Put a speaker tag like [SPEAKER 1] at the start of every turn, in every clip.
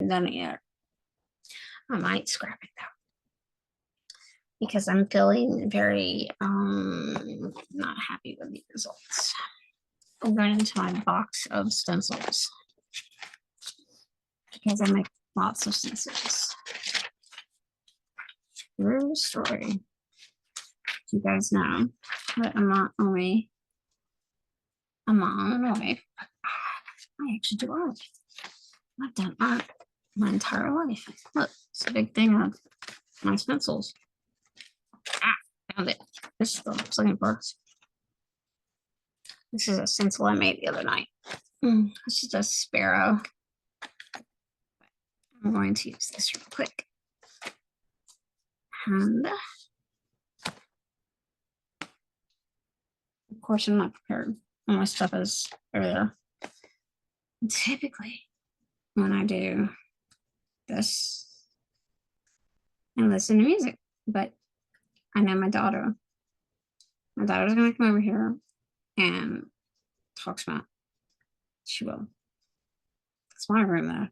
[SPEAKER 1] haven't done it yet. I might scrap it though. Because I'm feeling very not happy with the results. I'm going into my box of stencils because I make lots of stencils. True story. You guys know that I'm not only a mom and a wife, but I actually do art. I've done art my entire life. Look, it's a big thing of my stencils. Found it. This is the second part. This is a stencil I made the other night. This is a sparrow. I'm going to use this real quick. And of course, I'm not prepared. All my stuff is over there. And typically, when I do this, I listen to music, but I know my daughter's going to come over here and talk about. She will. It's my room though.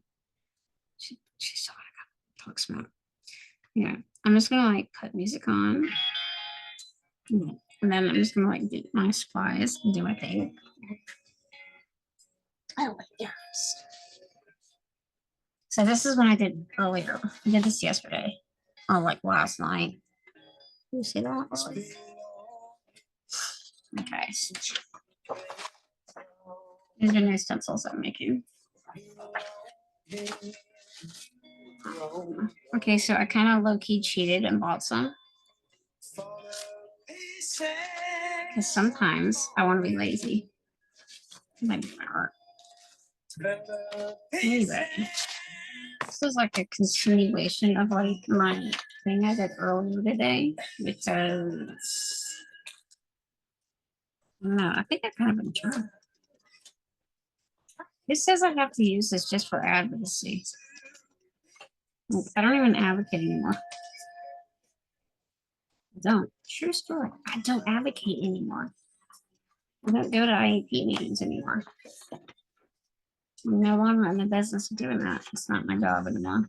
[SPEAKER 1] She's still gonna talk about. Yeah, I'm just gonna like put music on, and then I'm just gonna like do my supplies and do my thing. Oh my gosh. So this is what I did earlier. I did this yesterday, or like last night. You see that? Okay. These are new stencils I'm making. Okay, so I kind of low-key cheated and bought some. Because sometimes I want to be lazy. Might be my art. Anyway, this is like a continuation of like my thing I did earlier today, because I don't know, I think I kind of enjoyed. It says I have to use this just for advocacy. Like, I don't even advocate anymore. I don't. True story. I don't advocate anymore. I don't go to IEP meetings anymore. I'm no longer in the business of doing that. It's not my job anymore.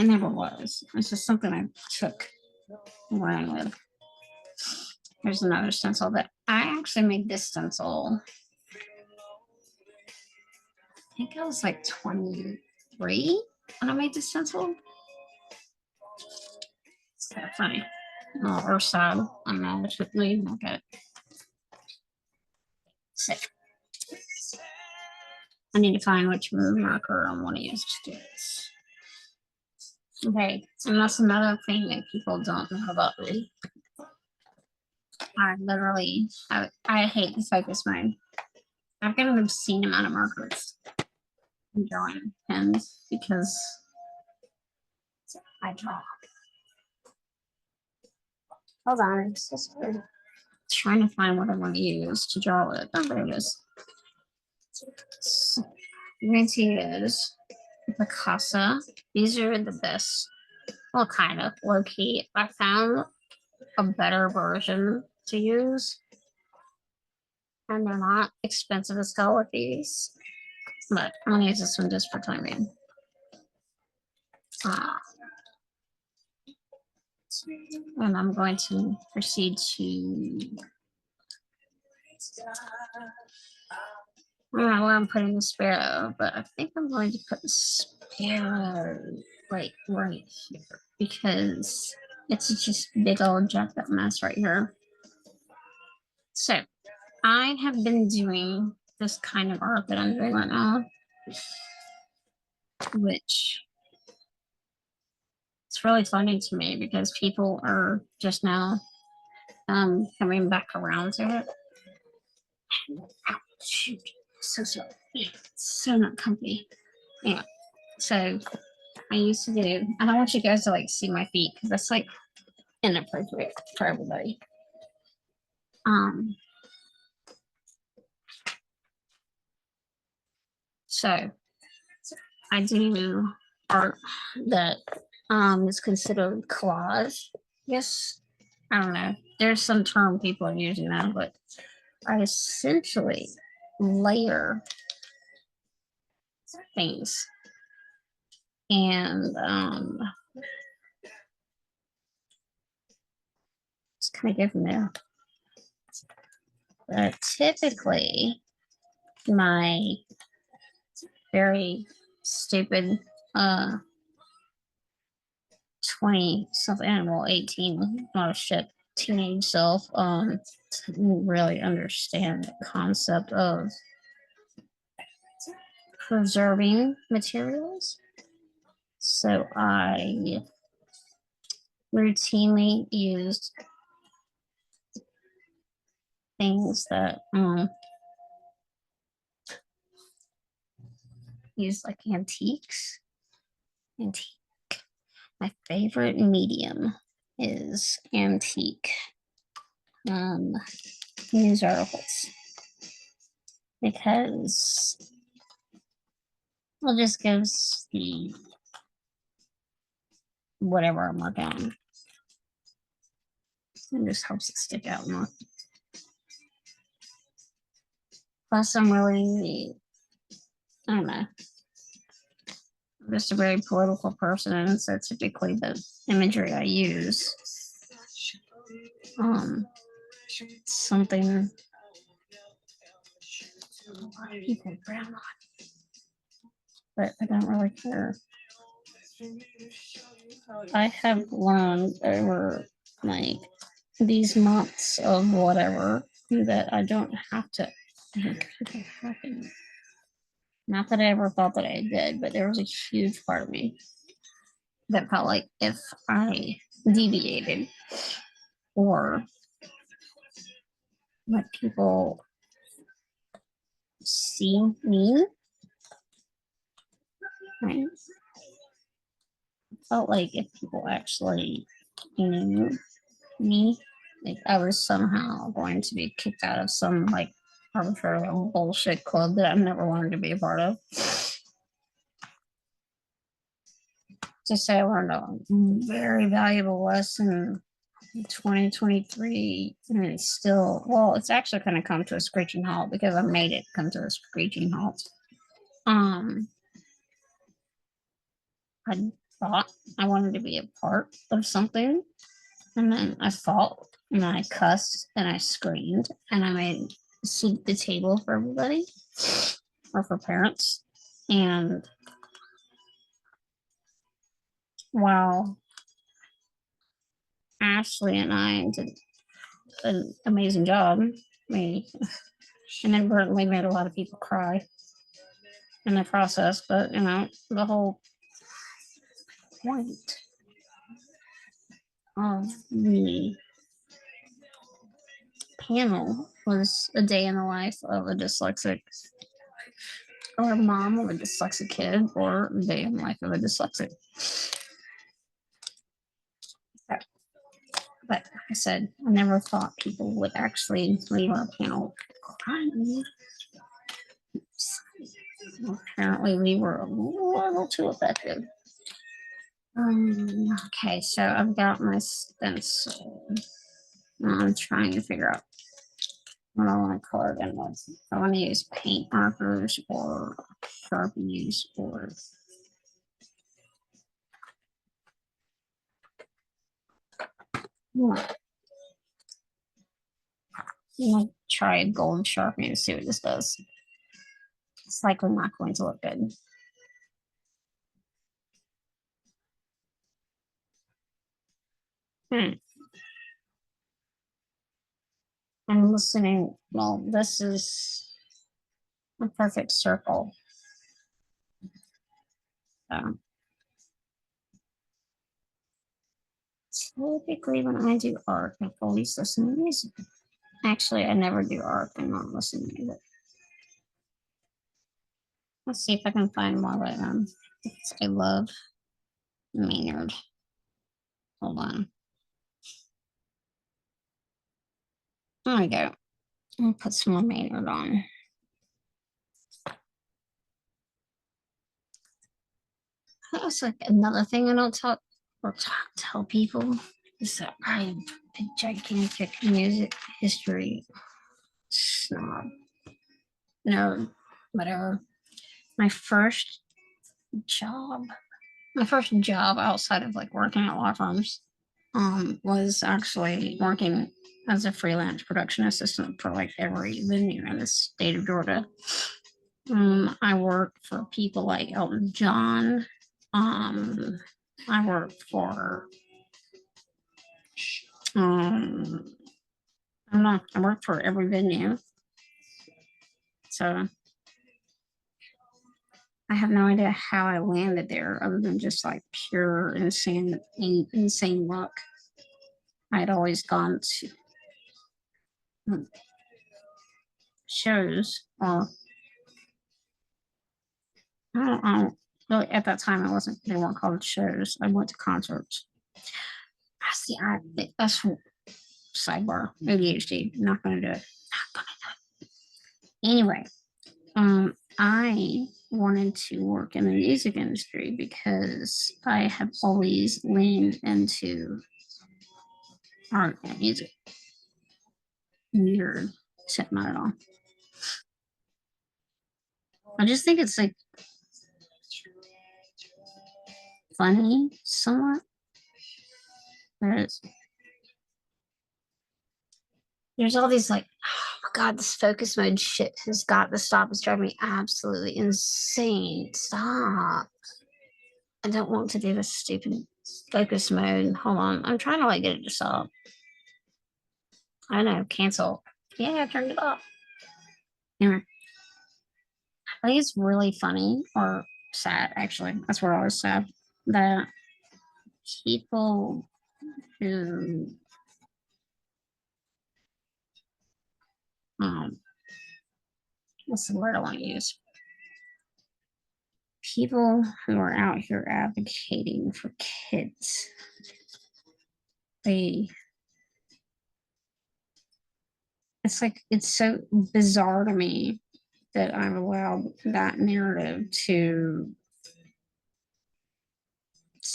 [SPEAKER 1] I never was. It's just something I took where I live. Here's another stencil that I actually made this stencil. I think I was like 23 when I made this stencil. It's kind of funny. Oh, or sad. I'm not with me. Look at it. Sick. I need to find which marker I want to use to do this. Okay, and that's another thing that people don't know about me. I literally, I hate the focus mode. I've got an obscene amount of markers and drawing pens because I draw. Hold on, I'm just trying to find what I want to use to draw with. Oh, there it is. So, I'm going to use Picasso. These are the best. Well, kind of low key. I found a better version to use, and they're not expensive as hell with these. But I'm gonna use this one just for timing. And I'm going to proceed to. I don't know where I'm putting the sparrow, but I think I'm going to put the sparrow like right here because it's just big old jacked up mess right here. So I have been doing this kind of art that I'm doing right now, which it's really funny to me because people are just now coming back around to it. Ow, shoot. So so not comfy. Yeah. So I used to do. I don't want you guys to like see my feet because that's like inappropriate for everybody. So I do art that is considered collage. Yes, I don't know. There's some term people are using now, but I essentially layer things and it's kind of good from there. Typically, my very stupid 20 something animal 18 oh shit teenage self didn't really understand the concept of preserving materials, so I routinely used things that use like antiques. My favorite medium is antique news articles because it just gives the whatever I'm working on. It just helps it stick out more. Plus, I'm really, I don't know, I'm just a very political person, and so typically the imagery I use, something a lot of people brown on, but I don't really care. I have learned over like these months of whatever that I don't have to think it happened. Not that I ever thought that I did, but there was a huge part of me that felt like if I deviated or let people see me, right? Felt like if people actually knew me, like I was somehow going to be kicked out of some like arbitrary bullshit club that I've never wanted to be a part of. Just say I learned a very valuable lesson in 2023, and it's still, well, it's actually kind of come to a screeching halt because I made it come to a screeching halt. I thought I wanted to be a part of something, and then I fought and I cussed and I screamed and I made seat the table for everybody or for parents. And while Ashley and I did an amazing job, we inadvertently made a lot of people cry in the process, but you know, the whole point of the panel was a day in the life of a dyslexic or a mom of a dyslexic kid or a day in the life of a dyslexic. But like I said, I never thought people would actually leave our panel crying. Apparently we were a little too effective. Okay, so I've got my stencil. I'm trying to figure out what I want to color it in with. I want to use paint markers or Sharpies or I'm gonna try a gold Sharpie and see what this does. It's likely not going to look good. I'm listening. Well, this is a perfect circle. Typically, when I do art, I always listen to music. Actually, I never do art and not listen to music. Let's see if I can find more right now. I love Maynard. Hold on. There we go. I'll put some more Maynard on. That's like another thing I don't tell people is that I'm a gigantic music history snob. No, whatever. My first job my first job outside of like working at law firms was actually working as a freelance production assistant for like every venue in the state of Georgia. I worked for people like Elton John. I worked for I don't know. I worked for every venue. So I have no idea how I landed there other than just like pure insane luck. I had always gone to shows or I don't really at that time I wasn't they weren't called shows. I went to concerts. I see that's sidebar. ADHD. Not gonna do it. Not gonna do it. Anyway, I wanted to work in the music industry because I have always leaned into art and music. Weird, except not at all. I just think it's like funny somewhat. There's all these like, oh my god, this focus mode shit has got to stop. It's driving me absolutely insane. Stop. I don't want to do this stupid focus mode. Hold on. I'm trying to like get it to stop. I know, cancel. Yeah, I turned it off. Anyway, I think it's really funny or sad, actually. That's where I was sad. That people who what's the word I want to use? People who are out here advocating for kids. It's like it's so bizarre to me that I've allowed that narrative to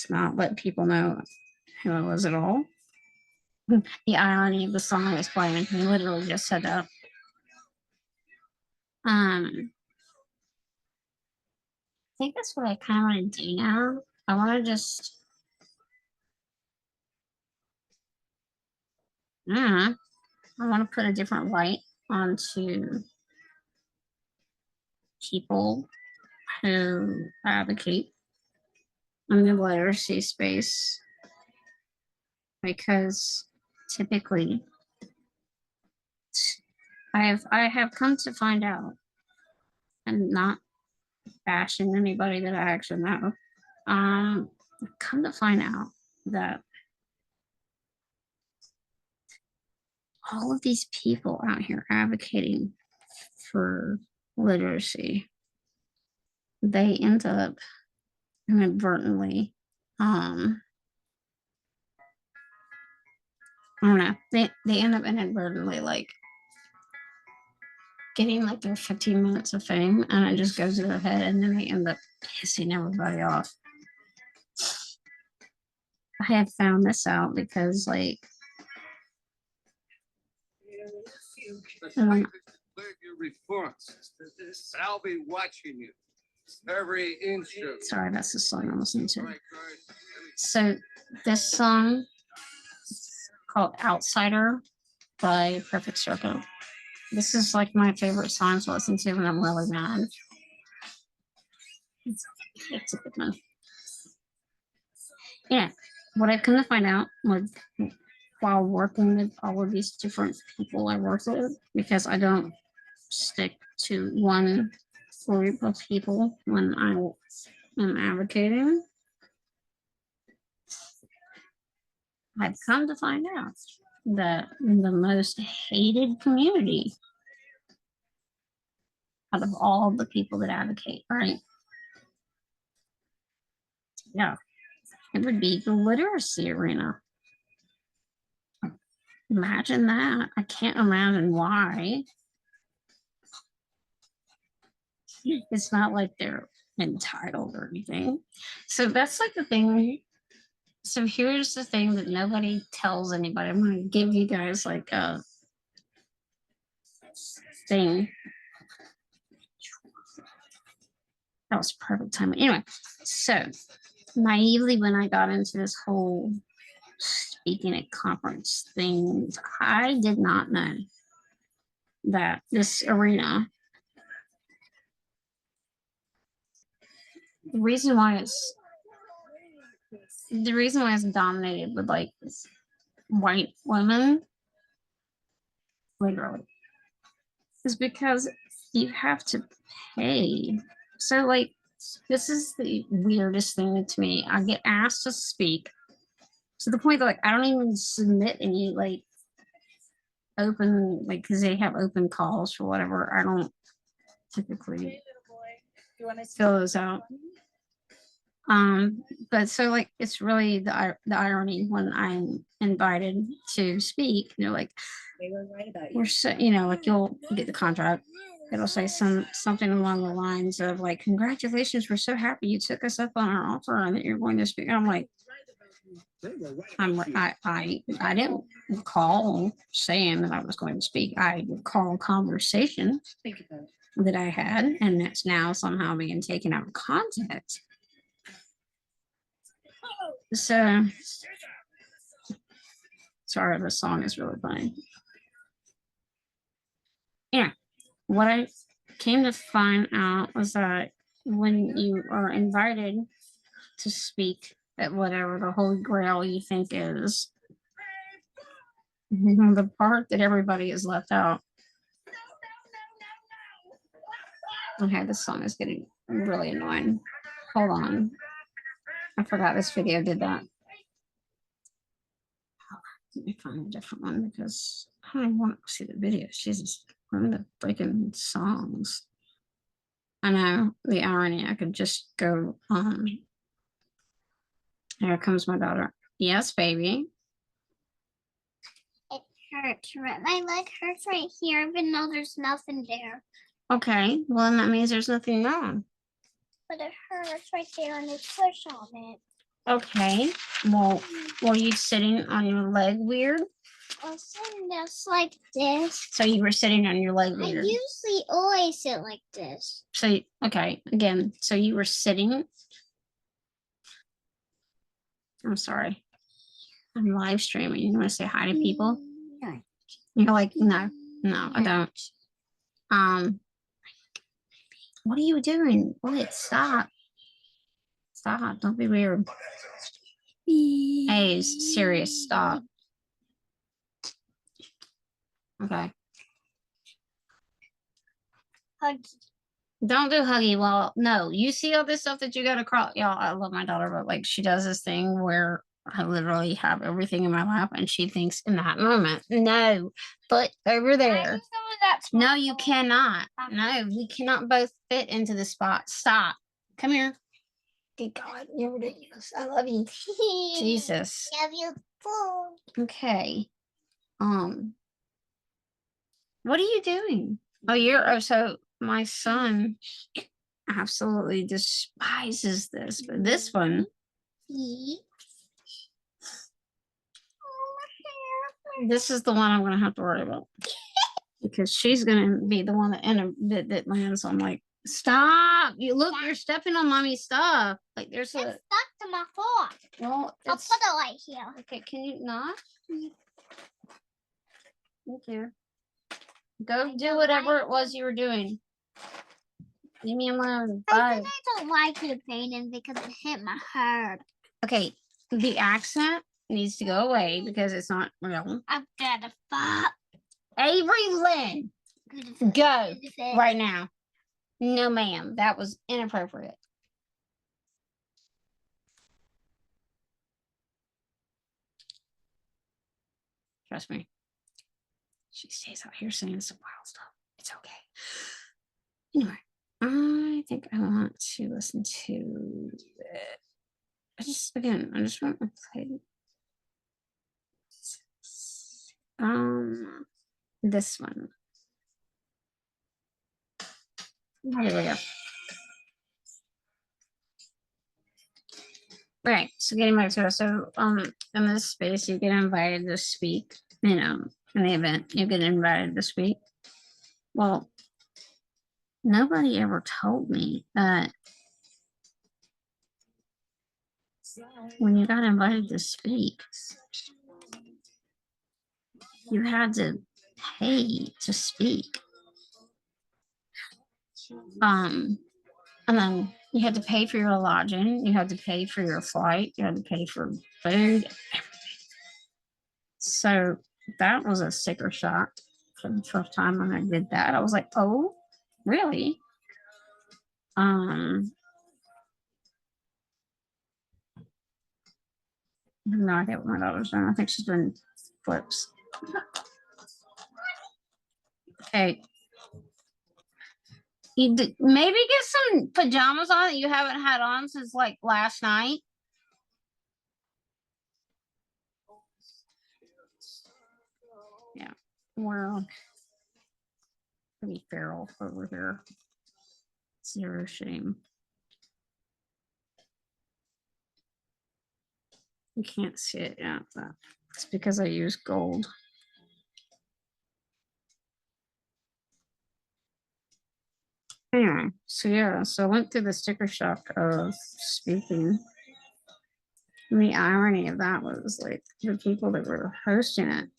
[SPEAKER 1] not let people know who I was at all. The irony of the song I was playing, he literally just said that. I think that's what I kind of want to do now. I want to just, I want to put a different light onto people who advocate in the literacy space because typically I have come to find out and not bashing anybody that I actually know. Come to find out that all of these people out here advocating for literacy, they end up inadvertently, I don't know, they end up inadvertently like getting like their 15 minutes of fame and it just goes to their head and then they end up pissing everybody off. I have found this out because like
[SPEAKER 2] your response. I'll be watching you every inch of.
[SPEAKER 1] Sorry, that's the song I'm listening to. So this song is called Outsider by Perfect Circle. This is like my favorite song to listen to when I'm really mad. It's a good one. Yeah, what I've come to find out with while working with all of these different people I work with, because I don't stick to one group of people when I am advocating, I've come to find out that the most hated community out of all the people that advocate, right? Yeah, it would be the literacy arena. Imagine that. I can't imagine why. It's not like they're entitled or anything. So that's like the thing. So here's the thing that nobody tells anybody. I'm going to give you guys like a thing. That was perfect timing. Anyway, so naively, when I got into this whole speaking at conference things, I did not know that this arena, the reason why it's dominated with like white women, literally, is because you have to pay. So like, this is the weirdest thing to me. I get asked to speak to the point that like I don't even submit any like open, like, because they have open calls for whatever. I don't typically fill those out. But so like it's really the irony when I'm invited to speak, you know, like
[SPEAKER 3] They were right about
[SPEAKER 1] we're
[SPEAKER 3] you.
[SPEAKER 1] so, you know, like you'll get the contract. It'll say something along the lines of like, "Congratulations, we're so happy you took us up on our offer and that you're going to speak." I'm like, I didn't call saying that I was going to speak. I recall a conversation
[SPEAKER 3] Think about it.
[SPEAKER 1] that I had, and that's now somehow being taken out of context. So sorry, the song is really funny. Yeah, what I came to find out was that when you are invited to speak at whatever the holy grail you think is, the part that everybody is left out. Okay, this song is getting really annoying. Hold on. I forgot this video did that. Let me find a different one because I don't want to see the video. Jesus, one of the freaking songs. I know the irony. I could just go here comes my daughter. Yes, baby.
[SPEAKER 4] It hurts. My leg hurts right here, even though there's nothing there.
[SPEAKER 1] Okay, well, then that means there's nothing wrong.
[SPEAKER 4] But it hurts right there, and it's push on it.
[SPEAKER 1] Okay, well, were you sitting on your leg weird?
[SPEAKER 4] I was sitting just like this.
[SPEAKER 1] So you were sitting on your leg
[SPEAKER 4] I
[SPEAKER 1] weird.
[SPEAKER 4] usually always sit like this.
[SPEAKER 1] So, okay, again, so you were sitting. I'm sorry. I'm live streaming. You want to say hi to people?
[SPEAKER 4] No.
[SPEAKER 1] You're like, no, I don't. What are you doing? Wait, stop. Stop. Don't be weird. Hey, serious, stop. Okay.
[SPEAKER 4] Huggy.
[SPEAKER 1] Don't do huggy. Well, no, you see all this stuff that you gotta cross. Y'all, I love my daughter, but like she does this thing where I literally have everything in my lap and she thinks in that moment, no, but over
[SPEAKER 4] I
[SPEAKER 1] there.
[SPEAKER 4] just know that's
[SPEAKER 1] No,
[SPEAKER 4] my
[SPEAKER 1] you
[SPEAKER 4] fault.
[SPEAKER 1] cannot. No, we cannot both fit into the spot. Stop. Come here. Good God, you're ridiculous. I love you. Jesus.
[SPEAKER 4] Love you too.
[SPEAKER 1] Okay. What are you doing? Oh, so my son absolutely despises this, but this one,
[SPEAKER 4] See?
[SPEAKER 1] this is the one I'm gonna have to worry about because she's gonna be the one that lands on like, stop! You look, you're stepping on mommy's stuff. Like there's
[SPEAKER 4] It's
[SPEAKER 1] a
[SPEAKER 4] stuck to my foot.
[SPEAKER 1] well,
[SPEAKER 4] I'll
[SPEAKER 1] it's
[SPEAKER 4] put it right here.
[SPEAKER 1] okay. Can you not? Thank you. Go do whatever it was you were doing. Leave me alone.
[SPEAKER 4] I
[SPEAKER 1] Bye.
[SPEAKER 4] think I don't like you painting because it hit my heart.
[SPEAKER 1] Okay, the accent needs to go away because it's not real.
[SPEAKER 4] I'm gonna fuck.
[SPEAKER 1] Avery Lynn, go right now. No, ma'am, that was inappropriate. Trust me. She stays out here saying some wild stuff. It's okay. Anyway, I think I want to listen to it. I just want to play this one. Oh, here we go. Right. So getting back to it. So in this space you get invited to speak, you know, in the event you get invited to speak. Well, nobody ever told me that when you got invited to speak, you had to pay to speak. And then you had to pay for your lodging, you had to pay for your flight, you had to pay for food. So that was a sticker shock for the first time when I did that. I was like, oh, really? No idea what my daughter's doing. I think she's doing flips. Okay. Maybe get some pajamas on that you haven't had on since like last night. Yeah, we're pretty feral over here. Zero shame. You can't see it yet, but it's because I use gold. Anyway, so yeah, so I went through the sticker shock of speaking. And the irony of that was like the people that were hosting it,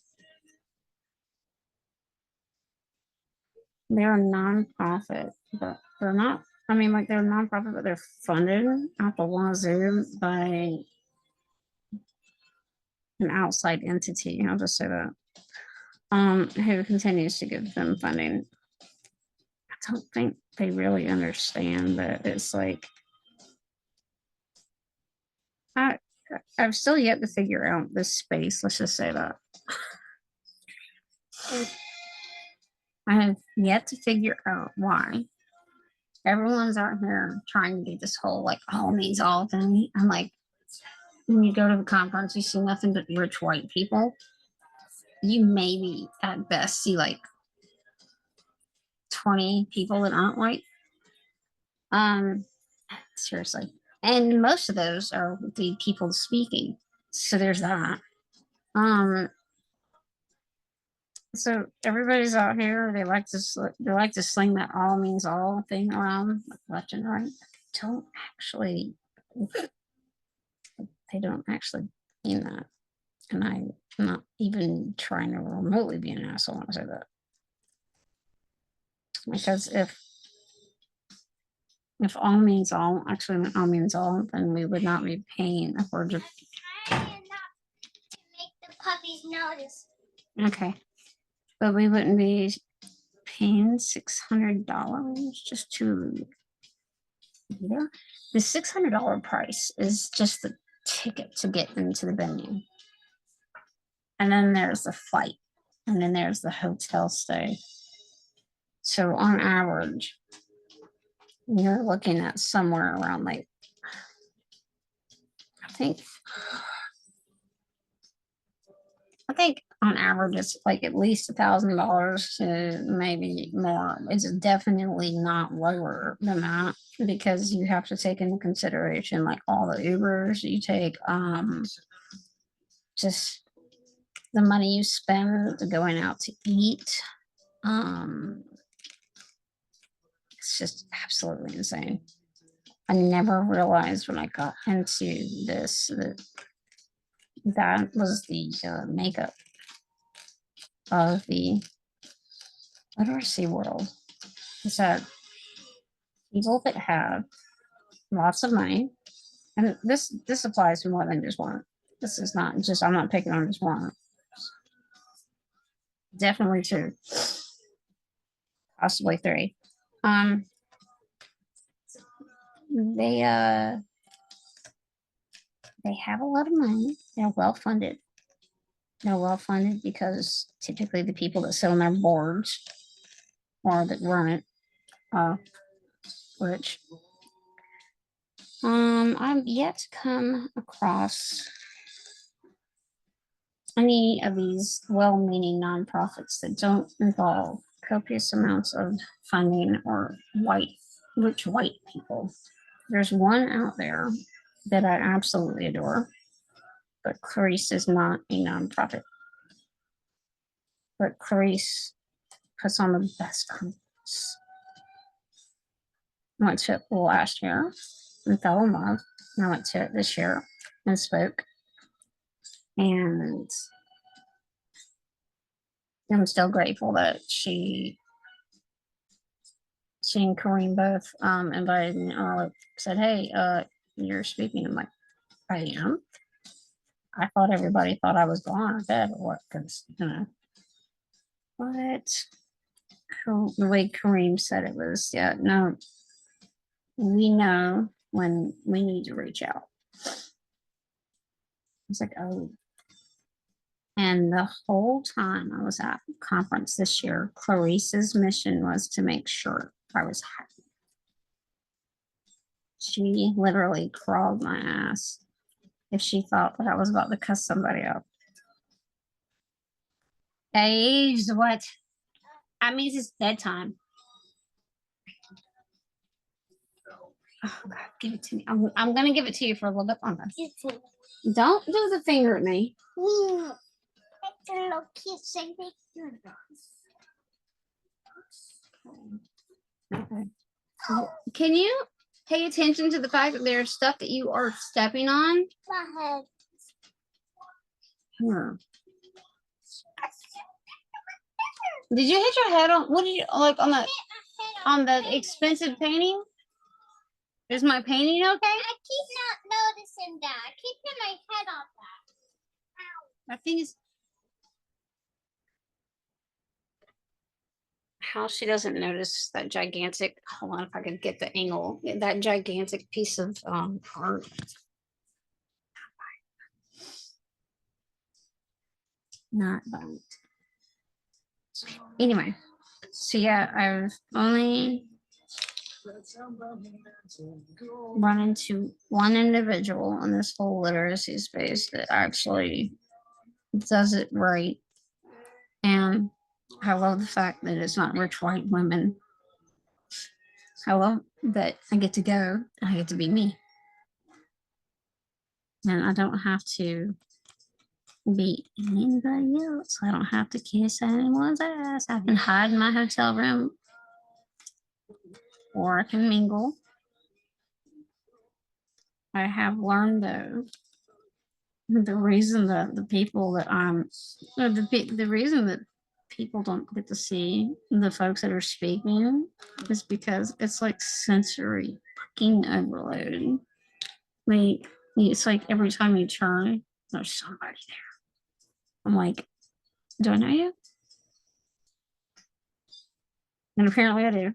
[SPEAKER 1] they're a nonprofit, but they're not, I mean, like they're a nonprofit, but they're funded out the wazoo by an outside entity, I'll just say that, who continues to give them funding. I don't think they really understand that it's like, I've still yet to figure out this space, let's just say that. I have yet to figure out why everyone's out here trying to do this whole like all means all thing. I'm like, when you go to the conference, you see nothing but rich white people. You maybe at best see like 20 people that aren't white. Seriously. And most of those are the people speaking. So there's that. So everybody's out here, they like to sling that all means all thing around left and right. They don't actually mean that. And I'm not even trying to remotely be an asshole when I say that. Because if all means all, actually all means all, then we would not be paying upwards of.
[SPEAKER 4] Trying not to make the puppies notice.
[SPEAKER 1] Okay. But we wouldn't be paying $600 just to be there. The $600 price is just the ticket to get into the venue. And then there's the flight. And then there's the hotel stay. So on average, you're looking at somewhere around like, I think on average it's like at least $1,000 to maybe more. It's definitely not lower than that because you have to take into consideration like all the Ubers you take, just the money you spend going out to eat. It's just absolutely insane. I never realized when I got into this that was the makeup of the literacy world. Is that people that have lots of money, and this applies to more than just one. This is not just, I'm not picking on just one. Definitely two, possibly three. They have a lot of money. They're well funded. They're well funded because typically the people that sit on their boards or that run it are rich. I've yet to come across any of these well-meaning nonprofits that don't involve copious amounts of funding or rich white people. There's one out there that I absolutely adore, but Clarice is not a nonprofit. But Clarice puts on the best conference. I went to it last year and fell in love. And I went to it this year and spoke. And I'm still grateful that she and Kareem both invited me or said, hey, you're speaking. I'm like, I am. I thought everybody thought I was gone or dead or what, because, but the way Kareem said it was, yeah, no, we know when we need to reach out. It's like, oh. And the whole time I was at the conference this year, Clarice's mission was to make sure I was happy. She literally crawled my ass if she thought that I was about to cuss somebody up. Hey, what? That means it's bedtime. Oh God, give it to me. I'm gonna give it to you for a little bit longer. Don't do the finger at me.
[SPEAKER 4] It's a little kissing picture.
[SPEAKER 1] Okay. Can you pay attention to the fact that there's stuff that you are stepping on?
[SPEAKER 4] My head.
[SPEAKER 1] Here. Did you hit your head on what did you like on the expensive painting? Is my painting okay?
[SPEAKER 4] I keep not noticing that. I keep hitting my head on that.
[SPEAKER 1] I think it's how she doesn't notice that gigantic. Hold on, if I could get the angle. That gigantic piece of art. Not bad. Anyway, so yeah, I've only run into one individual in this whole literacy space that actually does it right. And I love the fact that it's not rich white women. I love that I get to go and I get to be me. And I don't have to be anybody else. I don't have to kiss anyone's ass. I can hide in my hotel room or I can mingle. I have learned though, the reason that the people that the reason that people don't get to see the folks that are speaking is because it's like sensory fucking overload. Like it's like every time you turn, there's somebody there. I'm like, do I know you? And apparently I do.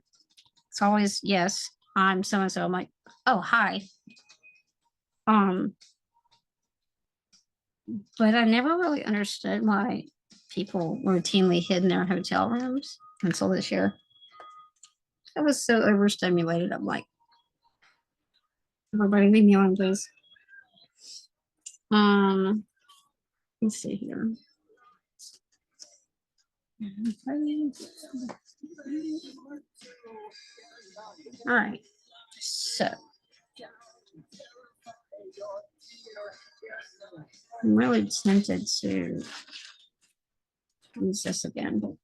[SPEAKER 1] It's always, yes, I'm so and so. I'm like, oh, hi. But I never really understood why people routinely hid in their hotel rooms until this year. I was so overstimulated. I'm like, everybody leave me alone, please. Let's see here. All right. So I'm really tempted to use this again, but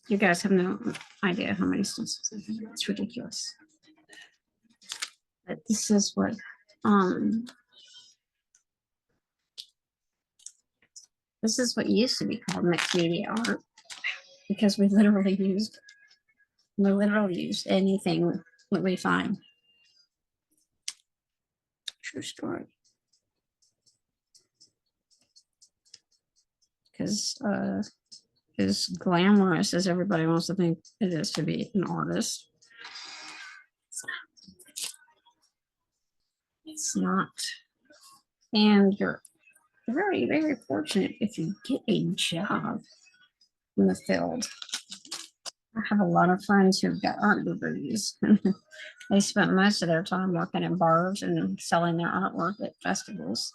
[SPEAKER 1] you guys have no idea how many stencils I have. It's ridiculous. But this is what this is what used to be called mixed media art because we literally used anything that we find. True story. Because as glamorous as everybody wants to think it is to be an artist, it's not. And you're very, very fortunate if you get a job in the field. I have a lot of friends who've got art degrees. They spent most of their time working in bars and selling their artwork at festivals.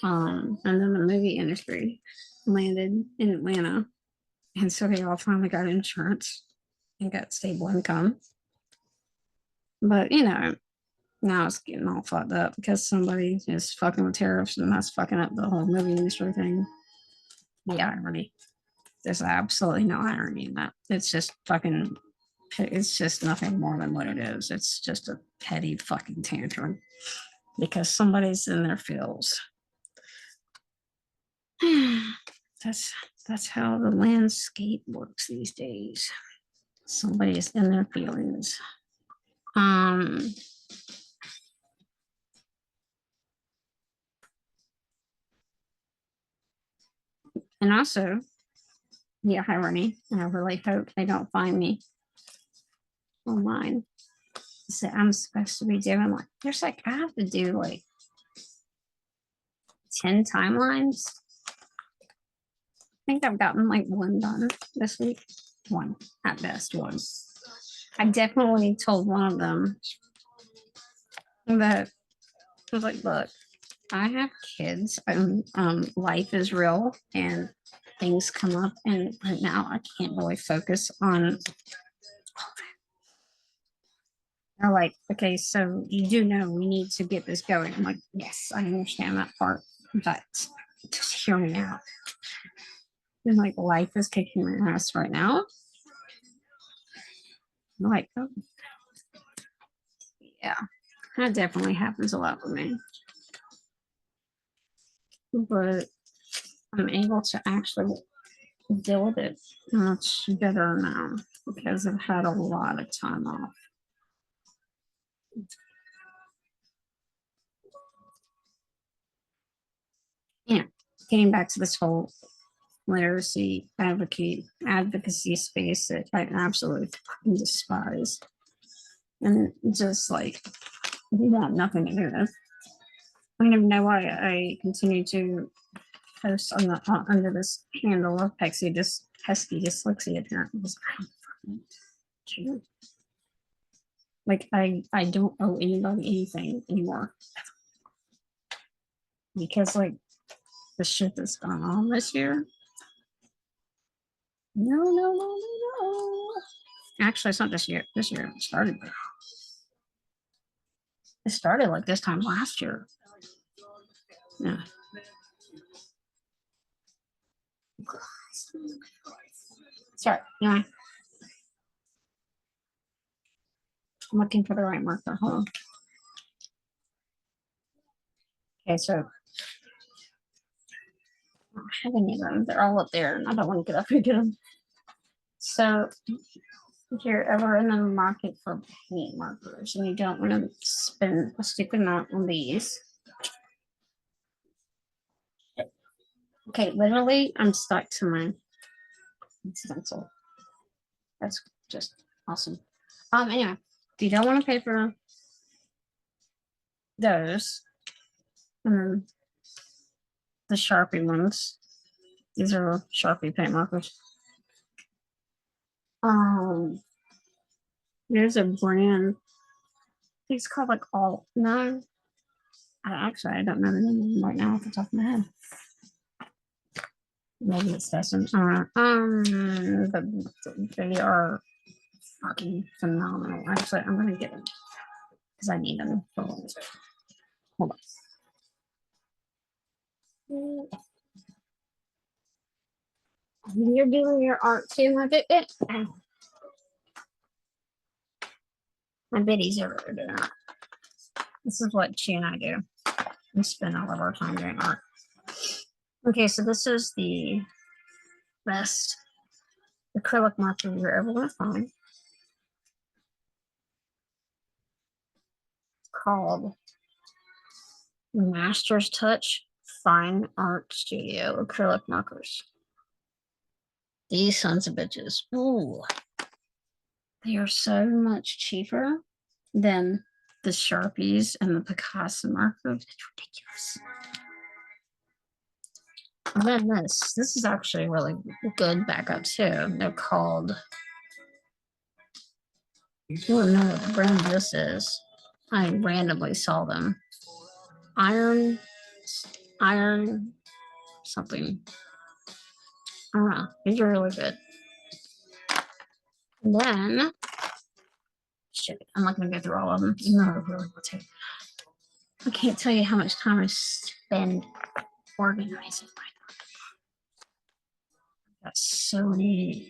[SPEAKER 1] And then the movie industry landed in Atlanta. And so they all finally got insurance and got stable income. But, now it's getting all fucked up because somebody is fucking with tariffs and that's fucking up the whole movie industry thing. The irony. There's absolutely no irony in that. It's just fucking It's just nothing more than what it is. It's just a petty fucking tantrum because somebody's in their feels. That's how the landscape works these days. Somebody's in their feelings. And also, yeah, hi Rennie. I really hope they don't find me online. So I'm supposed to be doing like there's like I have to do like 10 timelines. I think I've gotten like one done this week. One at best, one. I definitely told one of them that I was like, look, I have kids and life is real and things come up and right now I can't really focus on. They're like, okay, so you do know we need to get this going. I'm like, yes, I understand that part, but just hear me out. And like life is kicking my ass right now. I'm like, oh, yeah, that definitely happens a lot with me. But I'm able to actually deal with it much better now because I've had a lot of time off. Yeah, getting back to this whole literacy advocacy space that I absolutely fucking despise. And just like you want nothing to do with. I don't even know why I continue to post on the under this handle of pesky dyslexia apparently. Like I don't owe anybody anything anymore. Because like the shit that's gone on this year. No. Actually, it's not this year. This year it started. It started like this time last year. Yeah. Sorry. Yeah. I'm looking for the right marker. Hold on. Okay, so I don't have any of them. They're all up there, and I don't want to get up and get them. So if you're ever in the market for paint markers and you don't want to spend a stupid amount on these. Okay, literally, I'm stuck to my stencil. That's just awesome. Anyway, if you don't want to pay for those, the Sharpie ones, these are Sharpie paint markers. There's a brand. It's called like All. No, actually, I don't know the name of them right now off the top of my head. Maybe it's this one. But they are fucking phenomenal. Actually, I'm gonna get them because I need them. Hold on. You're doing your art too, my Fitbit. My biddies are doing art. This is what she and I do. We spend all of our time doing art. Okay, so this is the best acrylic marker you're ever going to find. It's called Master's Touch Fine Art Studio acrylic markers. These sons of bitches. Ooh. They are so much cheaper than the Sharpies and the Picasso markers. It's ridiculous. And then this is actually really good backup too. They're called, I don't know what brand this is. I randomly saw them. Iron something. I don't know. These are really good. And then, shit, I'm not gonna go through all of them. No, I really want to. I can't tell you how much time I spend organizing my That's so neat.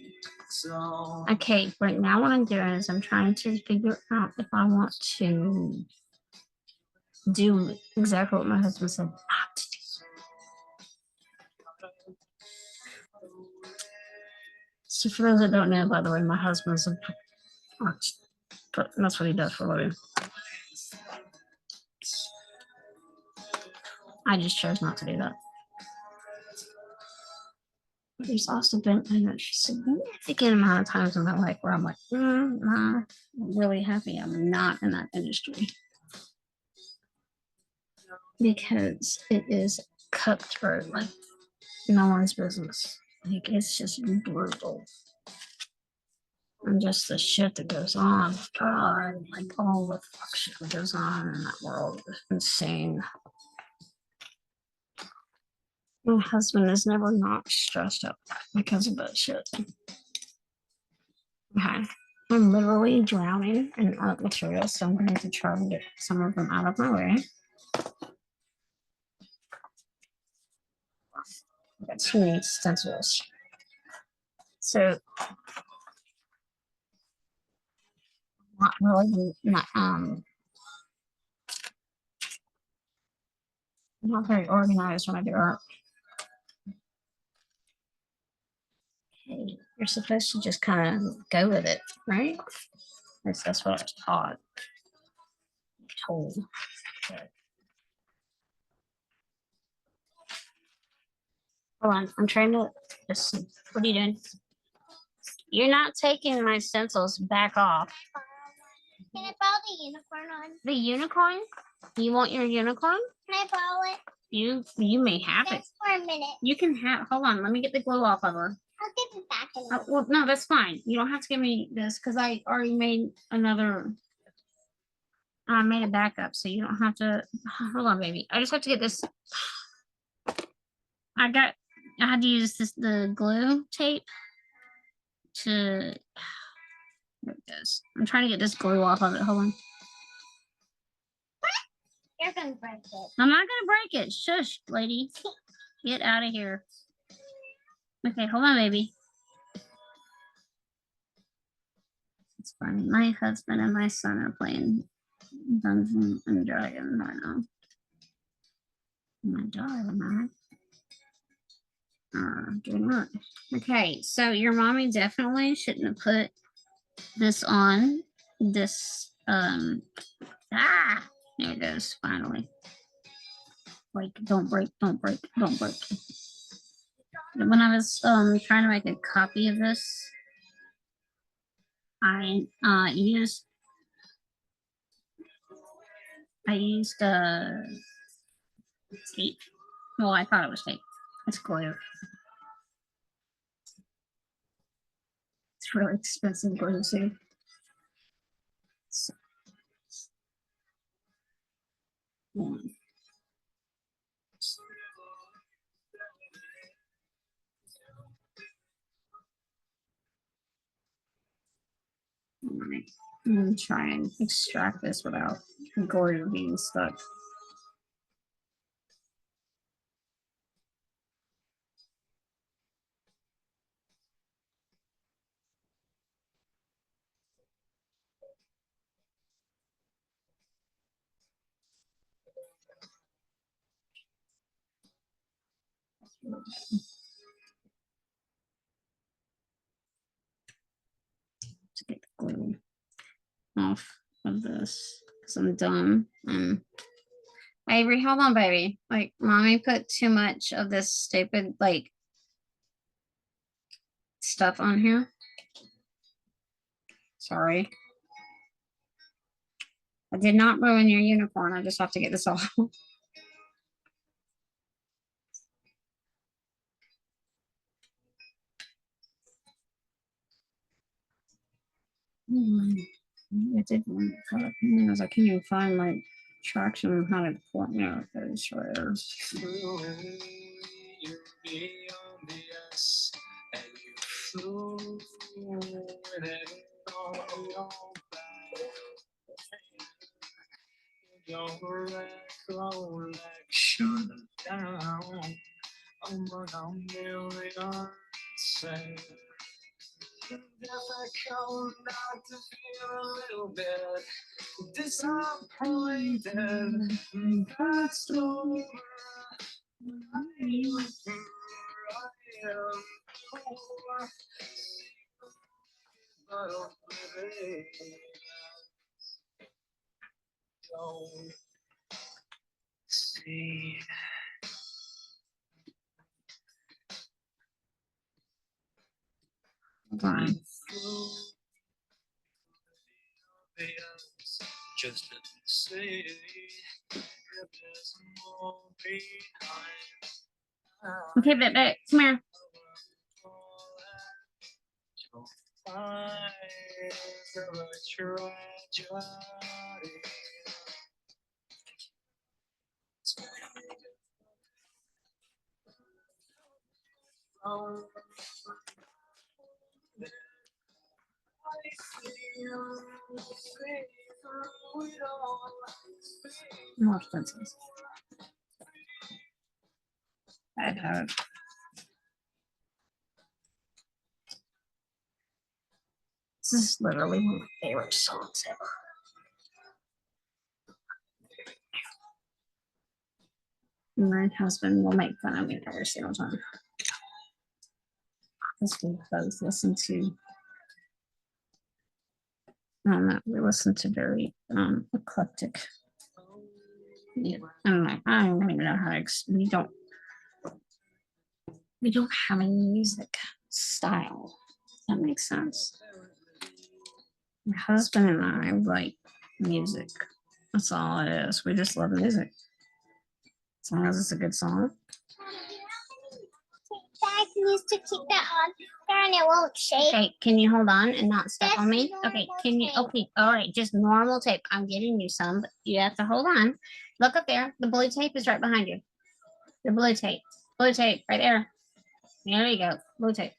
[SPEAKER 1] Okay, right now what I'm doing is I'm trying to figure out if I want to do exactly what my husband said not to do. So for those that don't know, by the way, my husband's a that's what he does for a living. I just chose not to do that. There's also been a significant amount of times in my life where I'm like, nah, I'm really happy I'm not in that industry. Because it is cutthroat, like no one's business. Like it's just brutal. And just the shit that goes on. God, like all the fuck shit that goes on in that world is insane. My husband is never not stressed out because of that shit. Okay. I'm literally drowning in art materials, so I'm going to try and get some of them out of my way. I've got too many stencils. So, not really, not very organized when I do art. Okay, you're supposed to just kind of go with it, right? That's what I was taught. Told. But hold on, I'm trying to just. What are you doing? You're not taking my stencils back off.
[SPEAKER 4] Can I borrow the unicorn on?
[SPEAKER 1] The unicorn? You want your unicorn?
[SPEAKER 4] Can I borrow it?
[SPEAKER 1] You may have it.
[SPEAKER 4] Just for a minute.
[SPEAKER 1] You can have. Hold on, let me get the glue off of her.
[SPEAKER 4] I'll give it back in a
[SPEAKER 1] Oh,
[SPEAKER 4] minute.
[SPEAKER 1] well, no, that's fine. You don't have to give me this because I already made another. I made a backup, so you don't have to. Hold on, baby. I just have to get this. I had to use the glue tape to. There it goes. I'm trying to get this glue off of it. Hold on.
[SPEAKER 4] You're gonna break it.
[SPEAKER 1] I'm not gonna break it. Shush, lady. Get out of here. Okay, hold on, baby. It's funny. My husband and my son are playing Dungeons and Dragons right now. My daughter, man. Doing what? Okay, so your mommy definitely shouldn't have put this on. This there it goes, finally. Like, don't break, don't break, don't break. When I was trying to make a copy of this, I used tape. Well, I thought it was tape. It's glue. It's really expensive glue too. So, I'm gonna try and extract this without glue being stuck. To get the glue off of this because I'm dumb. Avery, hold on, baby. Like, mommy put too much of this stupid like stuff on here. Sorry. I did not ruin your unicorn. I just have to get this off. I did want to cut it because I can't even find my traction on how to point out those squares. Shut down.
[SPEAKER 5] say. Guess I come back to feel a little bit disappointed. That's over. I am poor, but I'm living. Don't see.
[SPEAKER 1] Fine.
[SPEAKER 5] Just to say if there's more behind.
[SPEAKER 1] Okay, babe, come here.
[SPEAKER 5] Eyes of a tragedy.
[SPEAKER 1] More stencils. I have. This is literally one of my favorite songs ever. My husband will make fun of me every single time. Because we both listen to, I don't know, we listen to very eclectic. Yeah, I don't even know how to, we don't have a music style. That makes sense. My husband and I like music. That's all it is. We just love music. As long as it's a good song.
[SPEAKER 4] Dad needs to keep that on there and it won't shake.
[SPEAKER 1] Okay, can you hold on and not step on me?
[SPEAKER 4] That's
[SPEAKER 1] Okay,
[SPEAKER 4] normal
[SPEAKER 1] can you?
[SPEAKER 4] tape.
[SPEAKER 1] Okay, all right, just normal tape. I'm getting you some, but you have to hold on. Look up there. The blue tape is right behind you. The blue tape. Blue tape right there. There you go. Blue tape.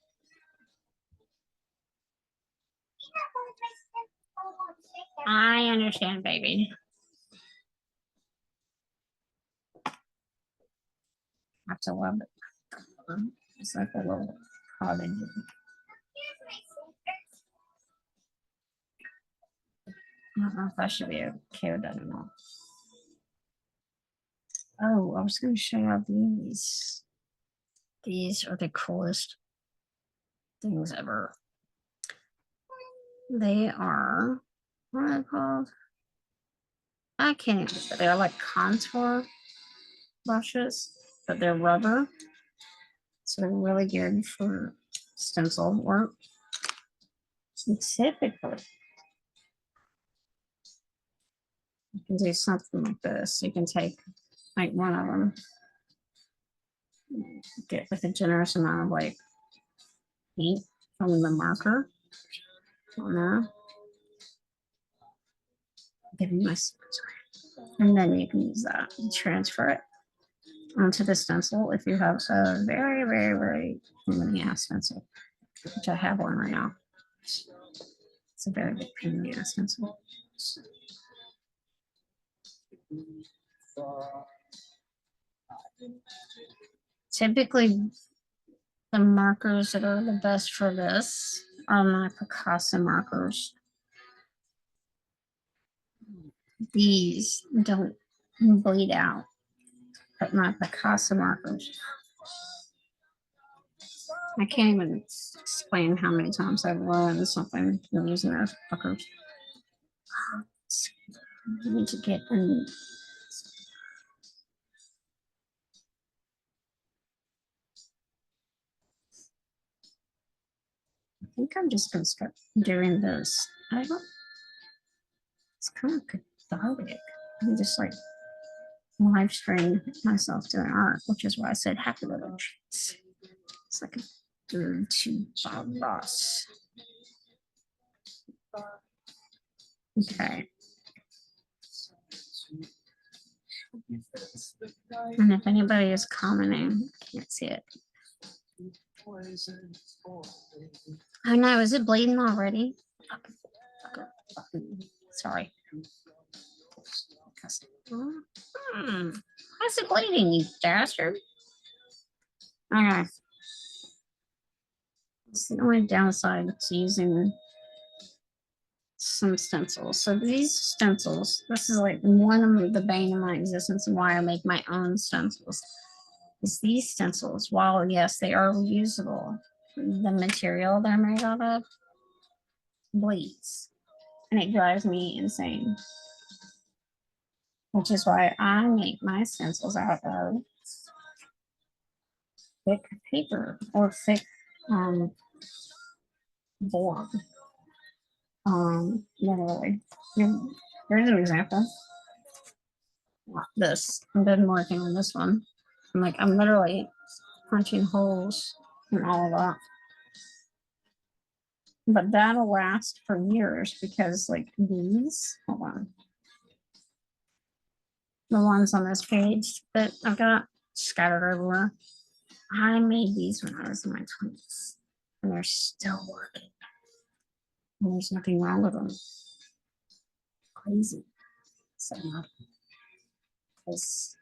[SPEAKER 1] I understand, baby. Have to love it. It's like a little cottage. I don't know if I should be okay with that or not. Oh, I was going to show you these. These are the coolest things ever. They are, what are they called? I can't, they're like contour brushes, but they're rubber. So they're really good for stencil work. And typically, you can do something like this. You can take like one of them, get with a generous amount of like ink from the marker on there. Give me my secret. And then you can use that and transfer it onto the stencil if you have a very, very, very mini ass stencil, which I have one right now. It's a very big pain in the ass stencil. Typically, the markers that are the best for this are my Picasso markers. These don't bleed out, but my Picasso markers. I can't even explain how many times I've learned something using those fuckers. I need to get in. I think I'm just gonna start doing this. I don't. It's kind of cathartic. I'm just like live stream myself doing art, which is why I said happy little treats. It's like a third to Bob Ross. Okay. And if anybody is commenting, I can't see it. Oh no, is it bleeding already? Sorry. How's it bleeding, you bastard? Okay. It's the only downside to using some stencils. So these stencils, this is like one of the bane of my existence and why I make my own stencils. Is these stencils, while yes, they are reusable, the material they're made out of bleeds. And it drives me insane. Which is why I make my stencils out of thick paper or thick board. Literally. Here's an example. This. I've been working on this one. I'm literally punching holes in all of that. But that'll last for years because like these, hold on. The ones on this page that I've got scattered everywhere. I made these when I was in my 20s. And they're still working. And there's nothing wrong with them. Crazy. So this.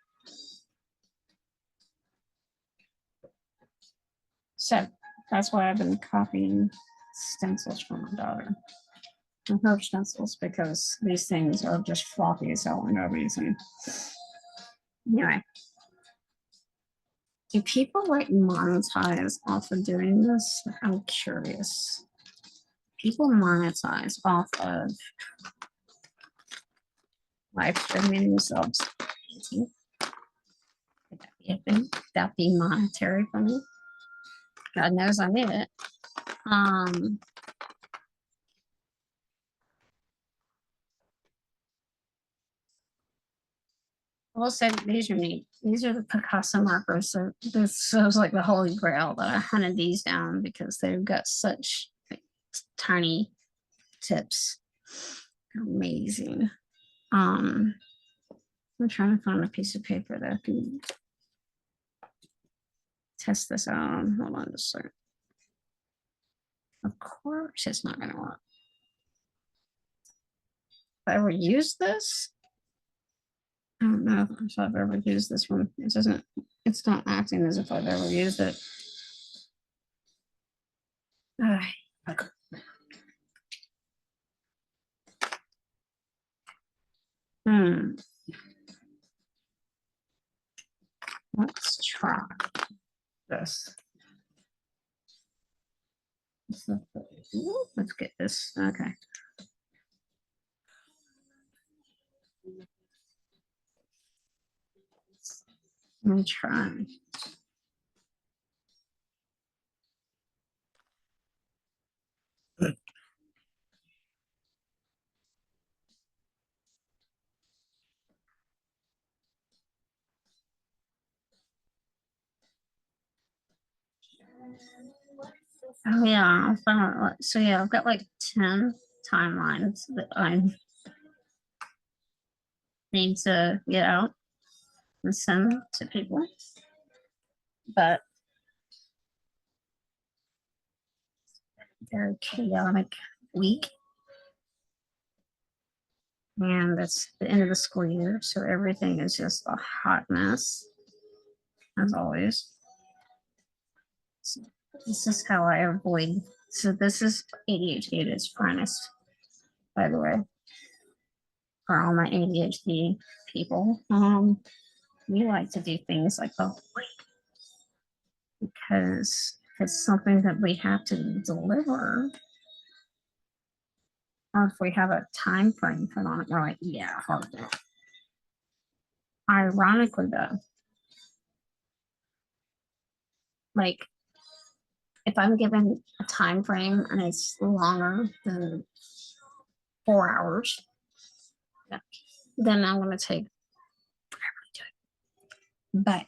[SPEAKER 1] So that's why I've been copying stencils from my daughter. And her stencils because these things are just floppy as hell and amazing. Anyway. Do people like monetize off of doing this? I'm curious. People monetize off of live streaming themselves. Could that be a thing? Could that be monetary for me? God knows I need it. I will say these are neat. These are the Picasso markers. So this was like the holy grail that I hunted these down because they've got such tiny tips. Amazing. I'm trying to find a piece of paper that I can test this out. Hold on just a second. Of course it's not gonna work. If I ever use this, I don't know if I've ever used this one. It's not acting as if I've ever used it. Okay. Let's try this. Let's get this. Okay. Let me try. Oh yeah, so yeah, I've got like 10 timelines that I need to get out and send to people. But very chaotic week. And it's the end of the school year, so everything is just a hot mess, as always. So this is how I avoid. So this is ADHD at its finest, by the way, for all my ADHD people. We like to do things like the because it's something that we have to deliver. Or if we have a time frame put on it, we're like, yeah, hard enough. Ironically, though, like if I'm given a time frame and it's longer than 4 hours, then I'm going to take forever to do it. But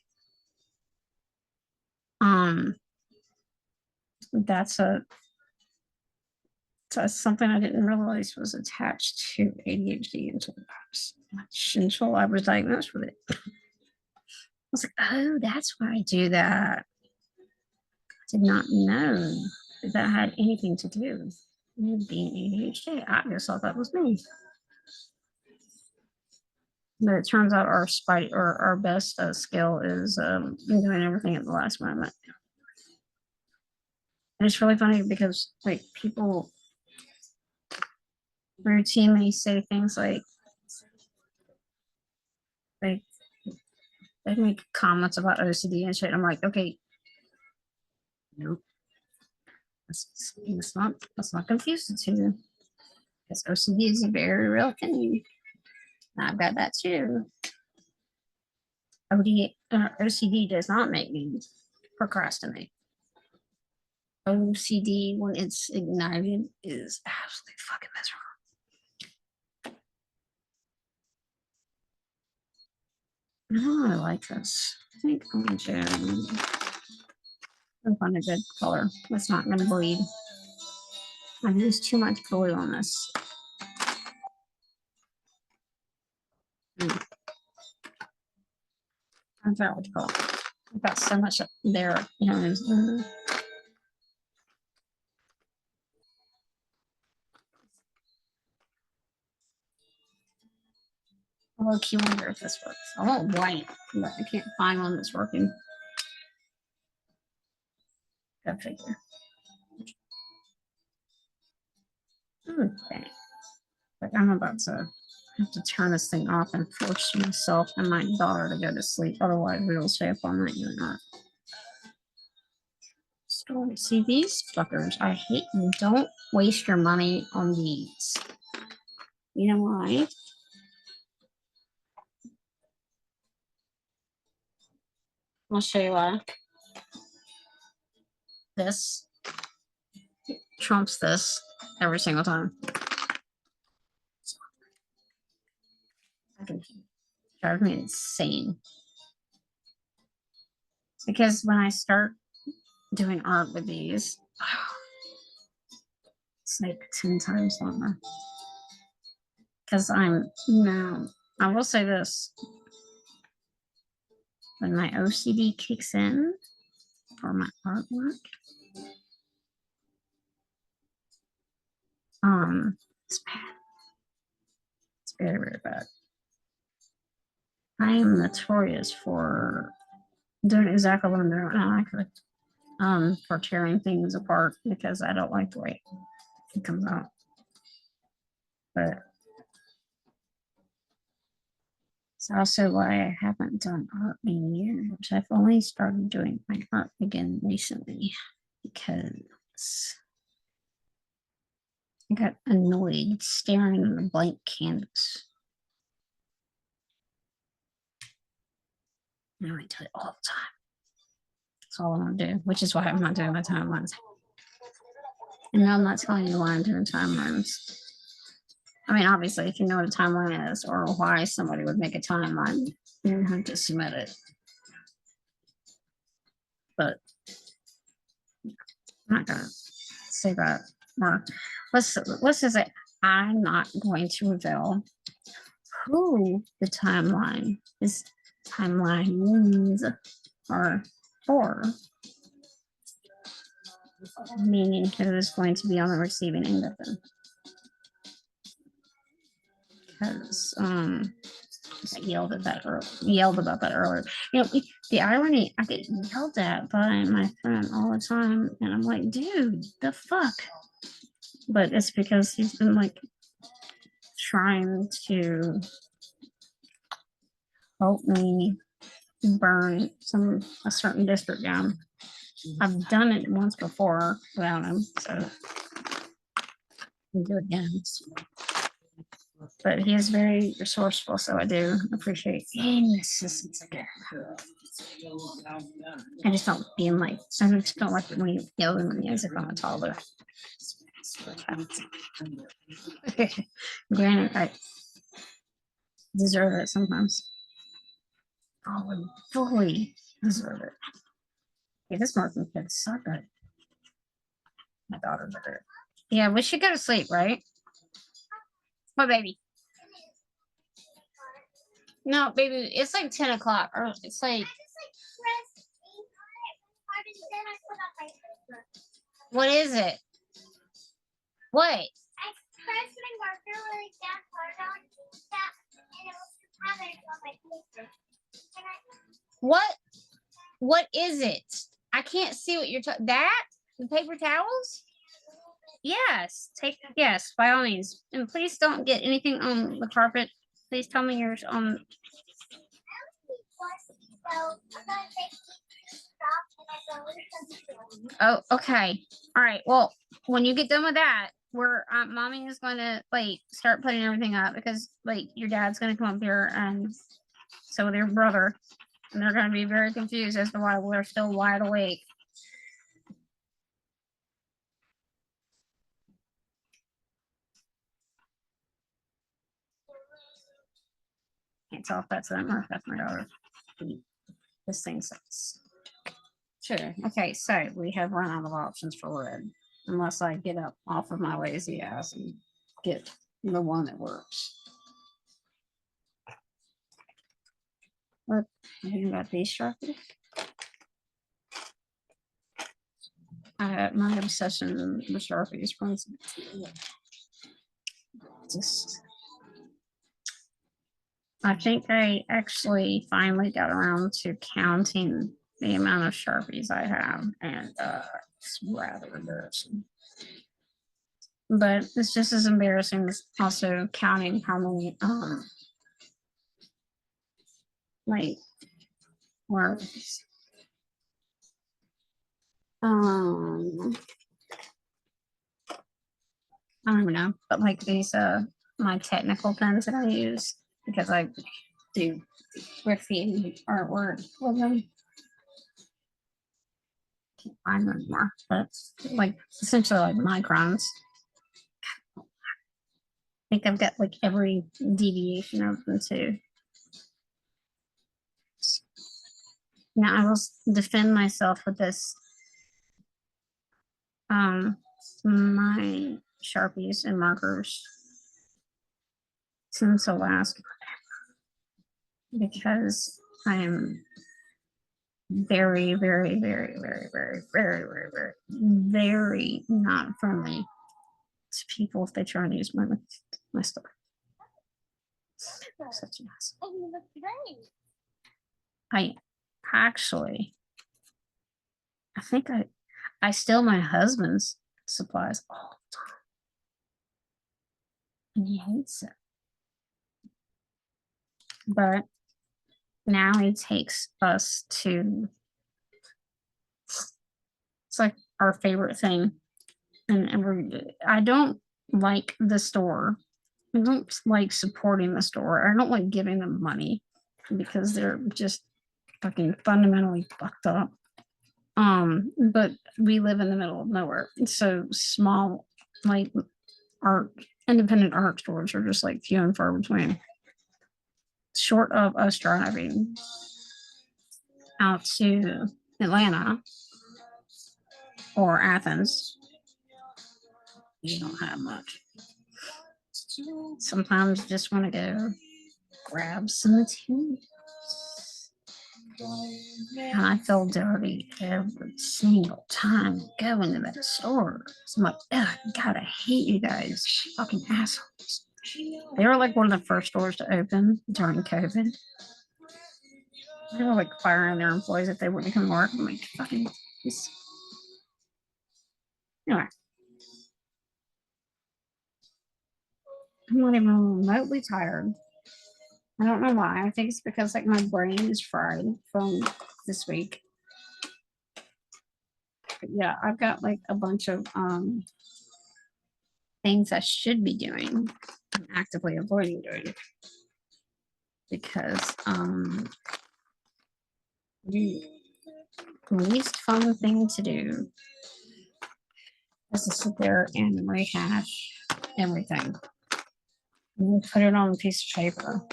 [SPEAKER 1] that's something I didn't realize was attached to ADHD until I was diagnosed with it. I was like, oh, that's why I do that. I did not know that had anything to do with being ADHD. I just thought that was me. But it turns out our best skill is doing everything at the last moment. And it's really funny because like people routinely say things like they make comments about OCD and shit. I'm like, okay, nope. Let's not confuse the two. Because OCD is a very real thing. I've got that too. OCD does not make me procrastinate. OCD, when it's ignited, is absolutely fucking miserable. Oh, I like this. I think I'm going to find a good color that's not going to bleed. I've used too much glue on this. I forgot what to call it. I've got so much up there. You know, I low-key wonder if this works. I want white, but I can't find one that's working. Go figure. Okay. Like I'm about to have to turn this thing off and force myself and my daughter to go to sleep. Otherwise, we will stay up all night doing art. Story. See these fuckers? I hate them. Don't waste your money on these. You know why? I'll show you why. This trumps this every single time. Drives me insane. Because when I start doing art with these, it's like 10 times longer. Because I will say this. When my OCD kicks in for my artwork, it's bad. It's very, very bad. I am notorious for doing exactly what I'm doing now, actually. For tearing things apart because I don't like the way it comes out. But it's also why I haven't done art in years. I've only started doing my art again recently because I got annoyed staring at a blank canvas. And I tell you all the time. That's all I want to do, which is why I'm not doing my timelines. And no, I'm not telling you why I'm doing timelines. I mean, obviously, if you know what a timeline is or why somebody would make a timeline, you have to submit it. But I'm not gonna say that. Or let's just say I'm not going to reveal who the timelines are for, meaning who is going to be on the receiving end of them. Because I yelled about that earlier. You know, the irony, I get yelled at by my friend all the time, and I'm like, dude, the fuck. But it's because he's been like trying to help me burn a certain district down. I've done it once before without him, so I'll do it again. But he is very resourceful, so I do appreciate any assistance I get. I just don't feel like I just don't like it when you yell at me as if I'm a toddler. Granted, I deserve it sometimes. Oh, I fully deserve it. Yeah, this marking kid's so good. My daughter did it. Yeah, we should go to sleep, right? My baby. No, baby, it's like 10 o'clock. Or it's like. What is it? What?
[SPEAKER 4] I pressed my marker really down hard on that, and it was having on my paper.
[SPEAKER 1] What? What is it? I can't see what you're talking. That? The paper towels? Yes, yes, by all means. And please don't get anything on the carpet. Please tell me yours on. Oh, okay. All right. Well, when you get done with that, we're mommy is going to like start putting everything up because like your dad's going to come up here and so with your brother, and they're going to be very confused as to why we're still wide awake. Can't tell if that's them or if that's my daughter. This thing says. Sure. Okay, so we have run out of options for red. Unless I get up off of my lazy ass and get the one that works. Look, you got these Sharpies. My obsession with Sharpies runs. Just, I think I actually finally got around to counting the amount of Sharpies I have, and it's rather embarrassing. But it's just as embarrassing as also counting how many like words. I don't even know, but like these my technical pens that I use because I do graffiti artwork with them. Can't find them anymore, but like essentially like microns. I think I've got like every deviation of them too. Now I will defend myself with this. My Sharpies and markers seem to last because I am very, very, very, very, very, very, very, very, very not friendly to people if they try and use my stuff. Such an asshole. I actually, I think I steal my husband's supplies all the time. And he hates it. But now he takes us to, it's like our favorite thing. And I don't like the store. I don't like supporting the store. I don't like giving them money because they're just fucking fundamentally fucked up. But we live in the middle of nowhere. So small, like independent art stores are just like few and far between. Short of us driving out to Atlanta or Athens, you don't have much. Sometimes you just want to go grab some materials. And I feel dirty every single time I go into that store. So I'm like, ugh, God, I hate you guys, fucking assholes. They were like one of the first stores to open during COVID. They were like firing their employees if they wouldn't come to work. I'm like, fucking. Anyway. I'm not even remotely tired. I don't know why. I think it's because like my brain is fried from this week. But yeah, I've got like a bunch of things I should be doing. I'm actively avoiding doing because the least fun thing to do is to sit there and rehash everything. And put it on a piece of paper.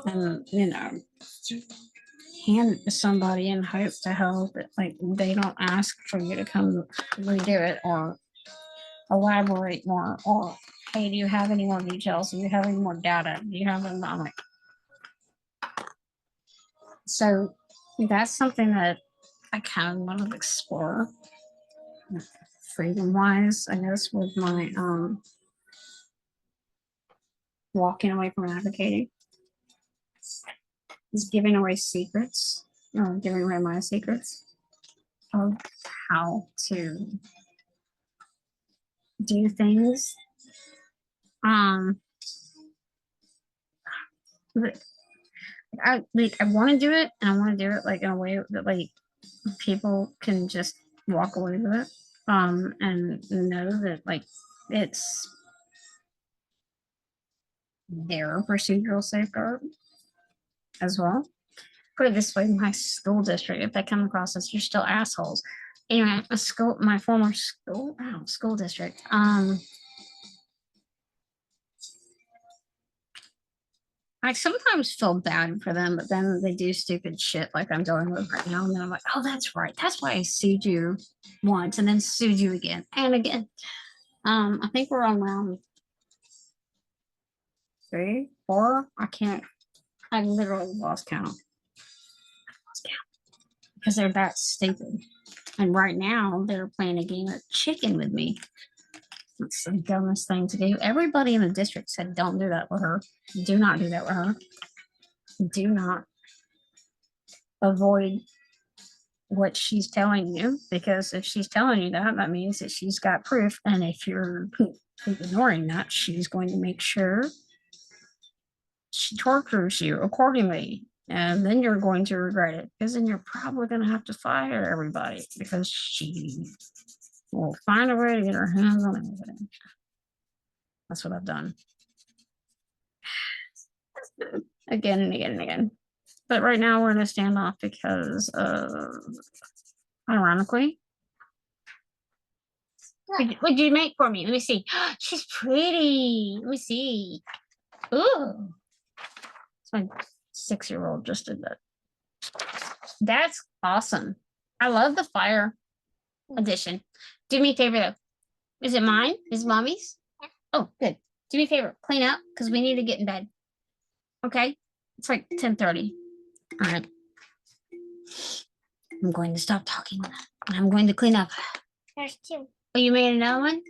[SPEAKER 1] And hand it to somebody in hopes to help it. Like they don't ask for you to come redo it or elaborate more or hey, do you have any more details? Do you have any more data? Do you have any? I'm like, so that's something that I kind of want to explore freedom wise, I guess, with my walking away from advocating. Is giving away secrets, giving away my secrets. of how to do things. But I like I want to do it, and I want to do it like in a way that like people can just walk away with it, and know that like it's their procedural safeguard as well. Put it this way, my school district, if they come across us, you're still assholes. Anyway, my former school district, I sometimes feel bad for them, but then they do stupid shit like I'm dealing with right now. And then I'm like, oh, that's right. That's why I sued you once and then sued you again and again. I think we're on round 3, 4. I literally lost count. Because they're that stupid. And right now they're playing a game of chicken with me. It's the dumbest thing to do. Everybody in the district said, don't do that with her. Do not do that with her. Do not avoid what she's telling you, because if she's telling you that, that means that she's got proof. And if you're ignoring that, she's going to make sure she tortures you accordingly. And then you're going to regret it, because then you're probably going to have to fire everybody because she will find a way to get her hands on everything. That's what I've done. Again and again and again. But right now we're in a standoff because ironically, what did you make for me? Let me see. She's pretty. Let me see. Ooh. It's my 6-year-old just did that. That's awesome. I love the fire edition. Do me a favor though. Is it mine? Is it mommy's?
[SPEAKER 4] Yeah.
[SPEAKER 1] Oh, good. Do me a favor. Clean up because we need to get in bed. Okay? It's like 10:30. All right. I'm going to stop talking. And I'm going to clean up.
[SPEAKER 4] There's 2.
[SPEAKER 1] Oh, you made another one?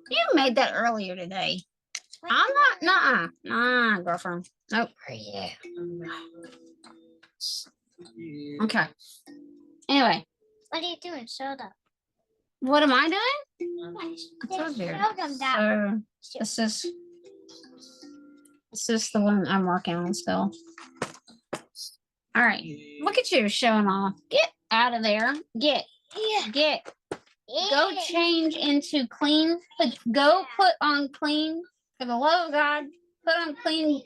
[SPEAKER 1] You made that earlier today. I'm not, nah, girlfriend. Nope.
[SPEAKER 4] Yeah.
[SPEAKER 1] Okay. Anyway,
[SPEAKER 4] What are you doing? Show them.
[SPEAKER 1] what am I doing? I told you.
[SPEAKER 4] Show them that.
[SPEAKER 1] So this is the one I'm working on still. All right. Look at you showing off. Get out of there. Get. Go change into clean. Go put on clean. For the love of God, put on clean.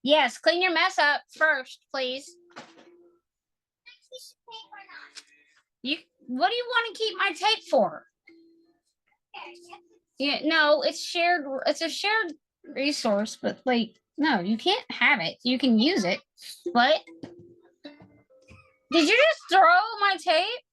[SPEAKER 1] Yes, clean your mess up first, please. What do you want to keep my tape for? Yeah, no, it's shared. It's a shared resource, but like, no, you can't have it. You can use it. What? Did you just throw my tape?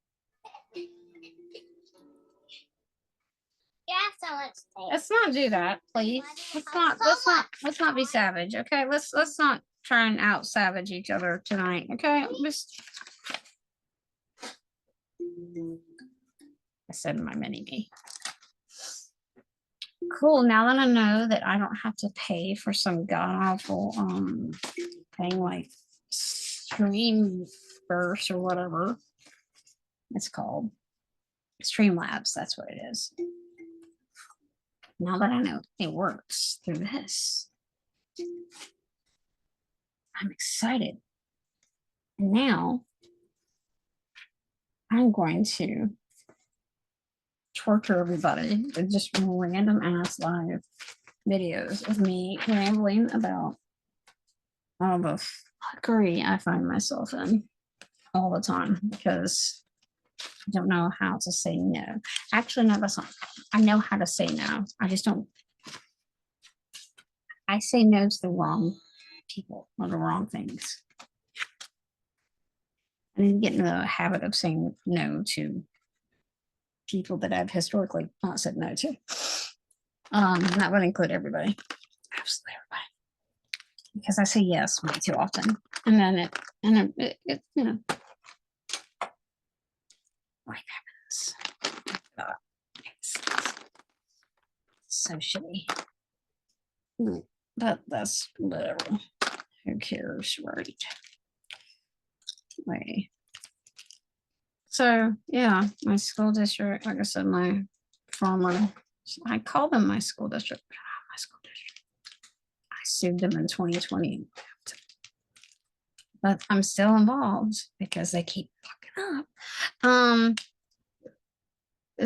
[SPEAKER 4] Yeah, so let's take.
[SPEAKER 1] Let's not do that, please. Let's not be savage. Okay, let's not try and out savage each other tonight. Okay, just. I said my mini me. Cool. Now that I know that I don't have to pay for some god awful thing like Streamverse or whatever it's called. Streamlabs, that's what it is. Now that I know it works through this, I'm excited. And now I'm going to torture everybody with just random ass live videos of me rambling about all the fuckery I find myself in all the time because I don't know how to say no. Actually, no, that's not. I know how to say no. I just don't. I say no to the wrong people or the wrong things. I need to get into the habit of saying no to people that I've historically not said no to. That would include everybody. Absolutely everybody. Because I say yes way too often. And then it you know, life happens. It's so shitty. But that's whatever. Who cares, right? Wait. So, yeah, my school district, like I said, my former, I call them my school district. but they're not my school district. I sued them in 2020. But I'm still involved because they keep fucking up.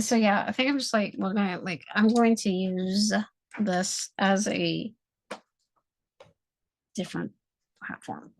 [SPEAKER 1] So yeah, I think I'm just like looking at like I'm going to use this as a different platform.